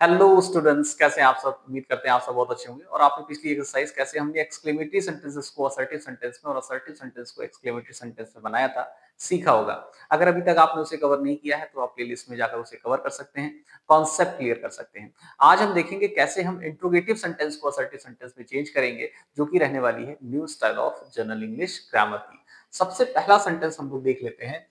Hello students, कैसे हैं आप सब। उम्मीद करते हैं आप सब बहुत अच्छे होंगे। और आपने पिछली एक्सरसाइज कैसे हमने एक्सक्लेमेटरी सेंटेंसेस को असर्टिव सेंटेंस में और असर्टिव सेंटेंस को एक्सक्लेमेटरी सेंटेंस में बनाया था, सीखा होगा। अगर अभी तक आपने उसे कवर नहीं किया है तो आप प्लेलिस्ट में जाकर उसे कवर कर सकते हैं, कॉन्सेप्ट क्लियर कर सकते हैं। आज हम देखेंगे कैसे हम इंट्रोगेटिव सेंटेंस को असर्टिव सेंटेंस में चेंज करेंगे, जो कि रहने वाली है new style of general English grammar की। सबसे पहला सेंटेंस हम लोग देख लेते हैं।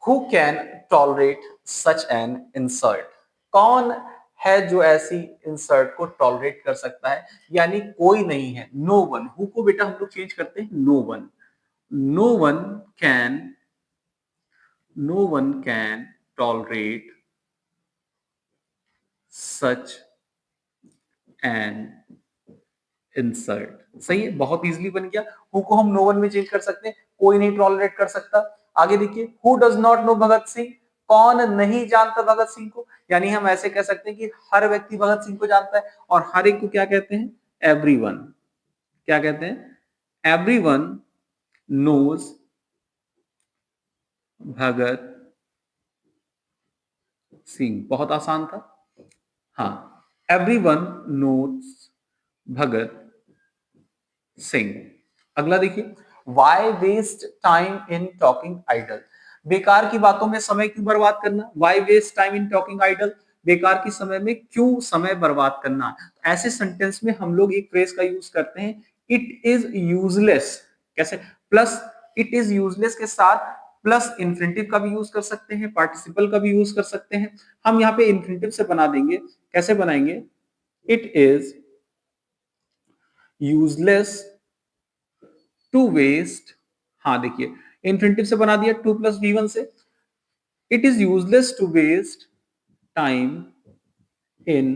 Who can tolerate such an insult? कौन है जो ऐसी इंसर्ट को टॉलरेट कर सकता है, यानी कोई नहीं है। No one. हु को बेटा हम लोग चेंज करते हैं no one. No one can, no one can tolerate such an insert. सही है, बहुत इजीली बन गया। हु को हम नो वन में चेंज कर सकते हैं, कोई नहीं टॉलरेट कर सकता। आगे देखिए, who does not no Bhagat Singh? कौन नहीं जानता भगत सिंह को? यानी हम ऐसे कह सकते हैं कि हर व्यक्ति भगत सिंह को जानता है। और हर एक को क्या कहते हैं? एवरीवन। क्या कहते हैं? Everyone knows Bhagat Singh. बहुत आसान था। हाँ, एवरीवन नोज भगत सिंह। अगला देखिए, why waste time in talking idle? बेकार की बातों में समय क्यों बर्बाद करना? Why waste time in talking idle? बेकार की समय में क्यों समय बर्बाद करना? ऐसे सेंटेंस में हम लोग एक फ्रेज का यूज करते हैं, इट इज यूजलेस। कैसे? प्लस इट इज यूजलेस के साथ प्लस इंफिनिटिव का भी यूज कर सकते हैं, पार्टिसिपल का भी यूज कर सकते हैं। हम यहाँ पे इंफिनिटिव से बना देंगे। कैसे बनाएंगे? It is useless to waste. हाँ देखिए, इंफिनिटिव से बना दिया टू प्लस वी वन से। It is useless to waste time in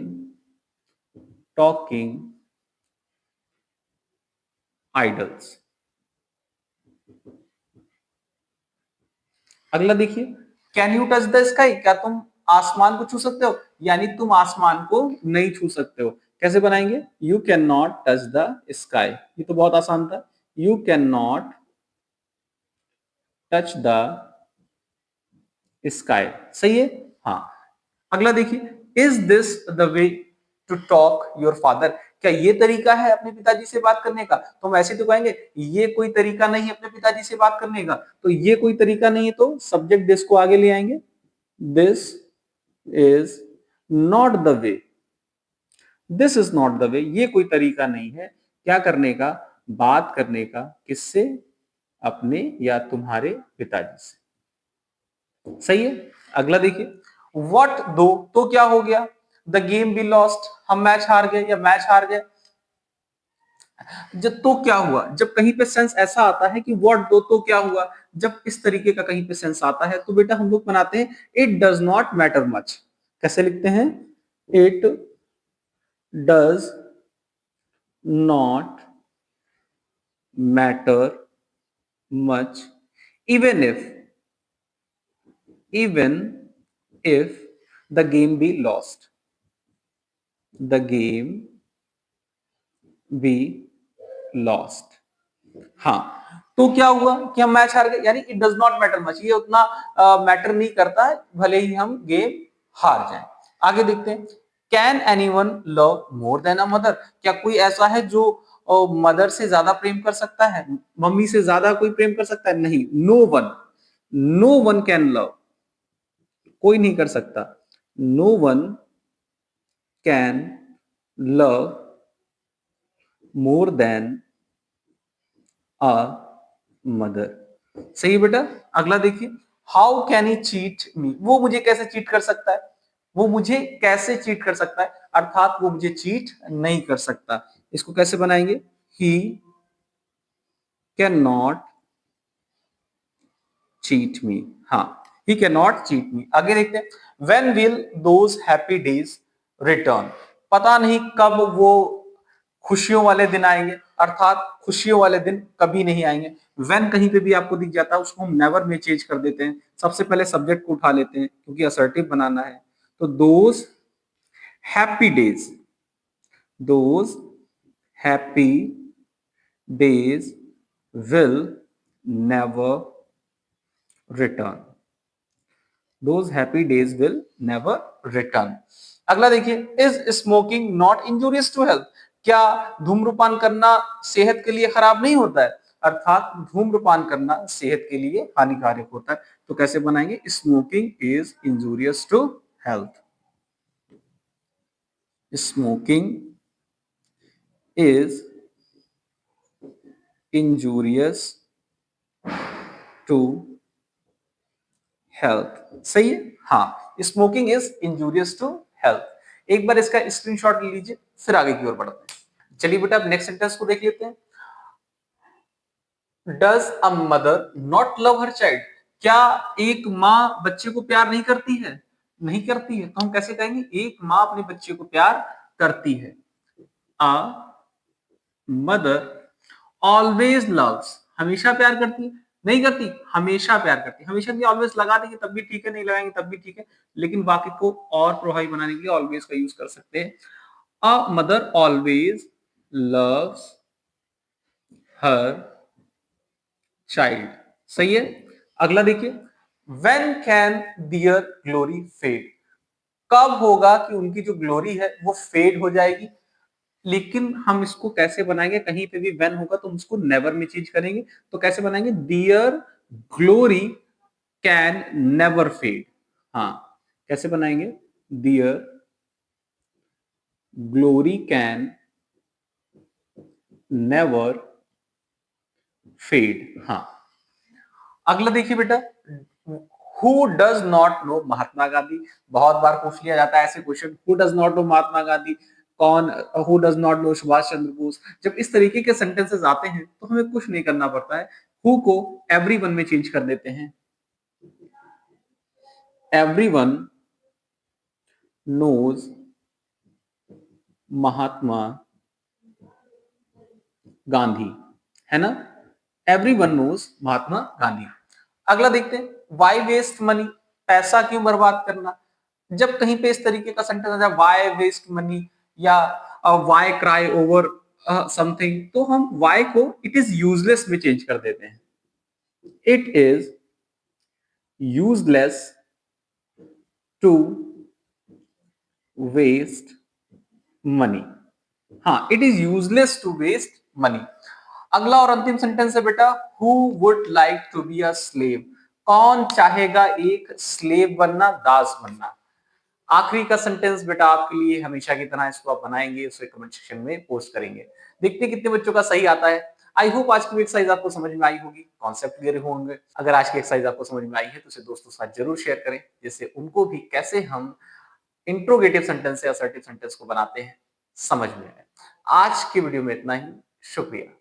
talking idles. अगला देखिए, can you touch the sky? क्या तुम आसमान को छू सकते हो? यानी तुम आसमान को नहीं छू सकते हो। कैसे बनाएंगे? You can not touch the sky. ये तो बहुत आसान था। You can not touch the sky. सही है। हाँ, अगला देखिए, is this the way to talk your father? क्या ये तरीका है अपने पिताजी से बात करने का? तो हम ऐसे तो कहेंगे ये कोई तरीका नहीं है अपने पिताजी से बात करने का। तो ये कोई तरीका नहीं है, तो सब्जेक्ट दिस को आगे ले आएंगे। This is not the way. This is not the way, ये कोई तरीका नहीं है क्या करने का? बात करने का। किससे? अपने या तुम्हारे पिताजी से। सही है। अगला देखिए, व्हाट दो? तो क्या हो गया? The game be lost? हम मैच हार गए या मैच हार गए। जब तो क्या हुआ, जब कहीं पे सेंस ऐसा आता है कि व्हाट दो तो क्या हुआ, जब इस तरीके का कहीं पे सेंस आता है तो बेटा हम लोग बनाते हैं it does not matter much. कैसे लिखते हैं? It does not matter much even if the game be lost, the game be lost। हाँ, तो क्या हुआ कि हम मैच हार गए, यानी it does not matter much, ये उतना मैटर नहीं करता है, भले ही हम गेम हार जाएं। आगे देखते हैं, can anyone love more than a mother? क्या कोई ऐसा है जो मदर से ज्यादा प्रेम कर सकता है? मम्मी से ज्यादा कोई प्रेम कर सकता है? नहीं। No one, no one can love. कोई नहीं कर सकता। No one can love more than a mother. सही बेटा। अगला देखिए, how can he cheat me? वो मुझे कैसे चीट कर सकता है? वो मुझे कैसे चीट कर सकता है, अर्थात वो मुझे चीट नहीं कर सकता। इसको कैसे बनाएंगे? He can not cheat me. हाँ, he can not cheat me. आगे देखते हैं, when will those happy days return? पता नहीं कब वो खुशियों वाले दिन आएंगे, अर्थात खुशियों वाले दिन कभी नहीं आएंगे। व्हेन कहीं पे भी आपको दिख जाता है उसको हम नेवर में चेंज कर देते हैं। सबसे पहले सब्जेक्ट को उठा लेते हैं क्योंकि असर्टिव बनाना है। तो those happy days, those happy days will never return. Those happy days will never return। अगला देखिए, is smoking not injurious to health? क्या धूम्रपान करना सेहत के लिए खराब नहीं होता है? अर्थात धूम्रपान करना सेहत के लिए हानिकारक होता है। तो कैसे बनाएंगे? Smoking is injurious to health. Smoking is injurious to health. सही है? हाँ, smoking is injurious to health. एक बार इसका स्क्रीनशॉट ले लीजिए, फिर आगे की ओर बढ़ते हैं। चलिए बेटा, अब नेक्स्ट सेंटेंस को देख लेते हैं। Does a mother not love her child? क्या एक माँ बच्चे को प्यार नहीं करती है? नहीं करती है, तो हम कैसे कहेंगे? एक माँ अपने बच्चे को प्यार करती है। अ मदर ऑलवेज लव्स, हमेशा प्यार करती है? नहीं करती, हमेशा प्यार करती है। हमेशा भी ऑलवेज लगा देंगे तब भी ठीक है, नहीं लगाएंगे तब भी ठीक है, लेकिन वाक्य को और प्रभावी बनाने के लिए ऑलवेज का यूज कर सकते हैं। A mother always loves her child. सही है? अगला देखिए, when can their glory fade? कब होगा कि उनकी जो ग्लोरी है वो फेड हो जाएगी? लेकिन हम इसको कैसे बनाएंगे? कहीं पे भी व्हेन होगा तो हम इसको नेवर में चेंज करेंगे। तो कैसे बनाएंगे? Their glory can never fade. हाँ, कैसे बनाएंगे? Their glory can never fade. हाँ, अगला देखिए बेटा, who does not know Mahatma Gandhi? बहुत बार पूछ लिया जाता है ऐसे question, who does not know Mahatma Gandhi? कौन? Who does not know Subhash Chandra Bose? जब इस तरीके के सेंटेंसेस आते हैं तो हमें कुछ नहीं करना पड़ता है, हु को एवरीवन में चेंज कर देते हैं। एवरीवन नोज महात्मा गांधी, है ना? Everyone knows Mahatma Gandhi. अगला देखते हैं, वाई वेस्ट मनी? पैसा क्यों बर्बाद करना? जब कहीं पे इस तरीके का सेंटेंस आ जाए, वाई वेस्ट मनी या वाई क्राई ओवर समथिंग, तो हम वाई को इट इज यूजलेस में चेंज कर देते हैं। It is useless to waste money. हाँ, it is useless to waste money. अगला और अंतिम सेंटेंस है बेटा, who would like to be a slave? कौन चाहेगा एक स्लेव बनना, दास बनना? आखिरी का सेंटेंस बेटा आपके लिए हमेशा की तरह, इसको आप बनाएंगे, उसे कमेंट सेक्शन में पोस्ट करेंगे। देखते हैं कितने बच्चों का सही आता है। आई होप आज की एक्सरसाइज आपको समझ में आई होगी, कॉन्सेप्ट क्लियर होंगे। अगर आज की एक्सरसाइज आपको समझ में आई है तो उसे दोस्तों के साथ जरूर शेयर करें, जिससे उनको भी कैसे हम इंट्रोगेटिव सेंटेंस से असर्टिव सेंटेंस को बनाते हैं समझ में आए। आज की वीडियो में इतना ही। शुक्रिया।